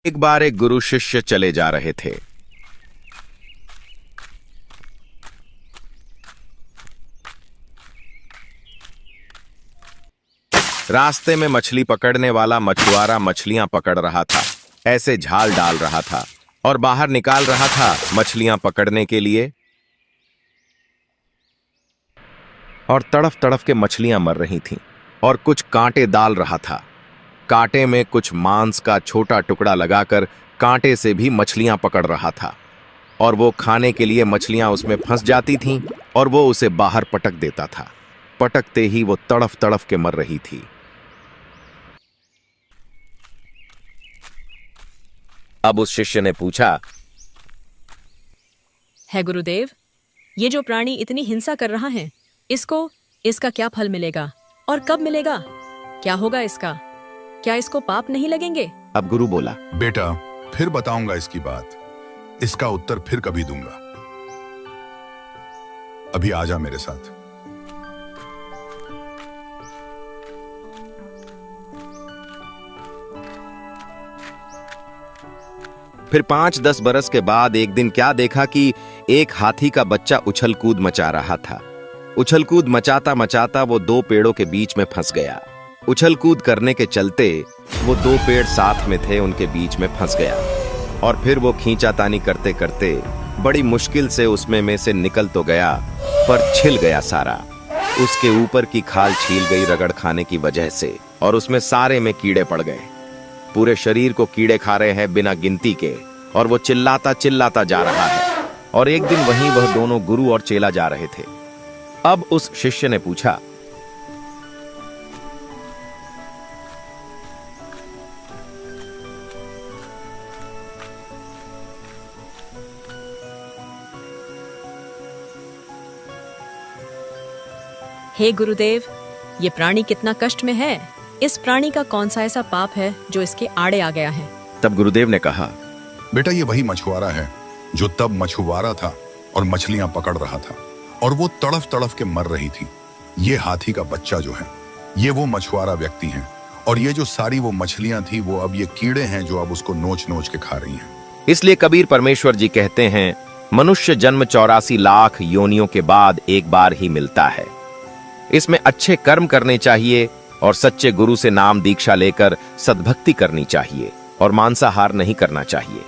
एक बार एक गुरु शिष्य चले जा रहे थे। रास्ते में मछली पकड़ने वाला मछुआरा मछलियां पकड़ रहा था, ऐसे झाल डाल रहा था और बाहर निकाल रहा था मछलियां पकड़ने के लिए, और तड़फ तड़फ के मछलियां मर रही थीं और कुछ कांटे डाल रहा था। कांटे में कुछ मांस का छोटा टुकड़ा लगाकर कांटे से भी मछलियां पकड़ रहा था और वो खाने के लिए मछलियां उसमें फंस जाती थीं और वो उसे बाहर पटक देता था। पटकते ही वो तड़फ तड़फ के मर रही थी। अब उस शिष्य ने पूछा, है गुरुदेव, ये जो प्राणी इतनी हिंसा कर रहा है, इसका क्या फल मिलेगा और कब मिलेगा? क्या होगा इसका? क्या इसको पाप नहीं लगेंगे? अब गुरु बोला, बेटा, फिर बताऊंगा इसकी बात। इसका उत्तर फिर कभी दूंगा। अभी आजा मेरे साथ। फिर 5-10 बरस के बाद एक दिन क्या देखा कि एक हाथी का बच्चा उछल कूद मचा रहा था। उछल कूद मचाता मचाता वो 2 पेड़ों के बीच में फंस गया। उछल कूद करने के चलते वो 2 पेड़ साथ में थे, उनके बीच में फंस गया और फिर वो खींचातानी करते करते बड़ी मुश्किल से उसमें में से निकल तो गया, पर छिल गया सारा। उसके ऊपर की खाल छील गई रगड़ खाने की वजह से और उसमें सारे में कीड़े पड़ गए। पूरे शरीर को कीड़े खा रहे हैं बिना गिनती के, और वो चिल्लाता चिल्लाता जा रहा है। और एक दिन वहीं वह दोनों गुरु और चेला जा रहे थे। अब उस शिष्य ने पूछा, हे गुरुदेव, ये प्राणी कितना कष्ट में है। इस प्राणी का कौन सा ऐसा पाप है जो इसके आड़े आ गया है? तब गुरुदेव ने कहा, बेटा, ये वही मछुआरा है जो तब मछुआरा था और मछलियां पकड़ रहा था और वो तड़फ तड़फ के मर रही थी। ये हाथी का बच्चा जो है, ये वो मछुआरा व्यक्ति है, और ये जो सारी वो मछलियां थी, वो अब ये कीड़े हैं जो अब उसको नोच नोच के खा रही हैं। इसलिए कबीर परमेश्वर जी कहते हैं, मनुष्य जन्म 84 लाख योनियों के बाद एक बार ही मिलता है। इसमें अच्छे कर्म करने चाहिए और सच्चे गुरु से नाम दीक्षा लेकर सद्भक्ति करनी चाहिए और मांसाहार नहीं करना चाहिए।